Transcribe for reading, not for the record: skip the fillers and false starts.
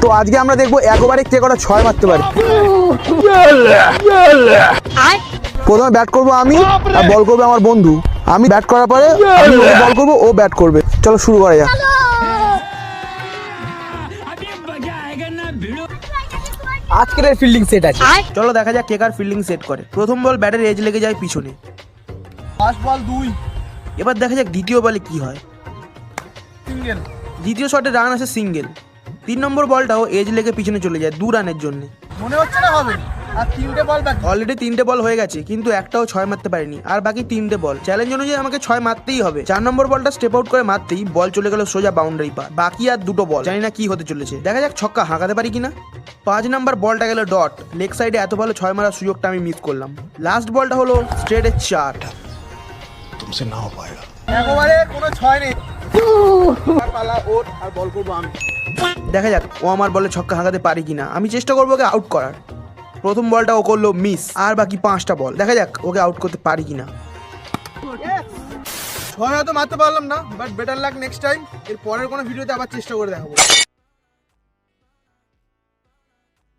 তো আজকে আমরা দেখবো একবারে কে কটা 6 মারতে পারে। প্রথমে ব্যাট করবো আমি আর বল করবে আমার বন্ধু। আমি ব্যাট করার পরে আমি ওকে বল করবো, ও ব্যাট করবে। চলো শুরু করা যাক। আজকের ফিল্ডিং সেট আছে, চলো দেখা যাক কে কার ফিল্ডিং সেট করে। প্রথম বল ব্যাটের এজ লেগে যায় পিছনে, ফার্স্ট বল 2 এবার দেখা যাক দ্বিতীয় বলে কি হয়। সিঙ্গেল, দ্বিতীয় শটে রান আসে সিঙ্গেল। 3 নম্বর বলটাও এজ লেগে পিছনে চলে যায় 2 রানের জন্য। মনে হচ্ছে না হবে। আর 3টে বল বাকি। অলরেডি 3টে বল হয়ে গেছে, কিন্তু একটাও 6 মারতে পারেনি। আর বাকি 3টে বল। চ্যালেঞ্জ অনুযায়ী আমাকে 6 মারতেই হবে। 4 নম্বর বলটা স্টেপ আউট করে মারতেই বল চলে গেল সোজা বাউন্ডারি পার। বাকি আর 2টো বল, জানি না কি হতে চলেছে। দেখা যাক ছক্কা হাঁকাতে পারি কিনা। 5 নম্বর বলটা গেল ডট। লেগ সাইডে এত ভালো 6 মারার সুযোগটা আমি মিস করলাম। লাস্ট বলটা হলো স্ট্রেটের 4। तुमसे ना हो पाएगा। একবারে কোনো 6 নেই। পালা ওর আর বল করব আমি। দেখা যাক ও আমার বলে ছক্কা হাঁকাতে পারি কিনা। আমি চেষ্টা করবো ওকে আউট করার। প্রথম বলটা ও করলো মিস। আর বাকি 5টা বল, দেখা যাক ওকে আউট করতে পারি কিনা। 6 হয়তো মারতে পারলাম না, but better luck next time. এর পরের কোনো ভিডিওতে আবার চেষ্টা করে দেখাবো।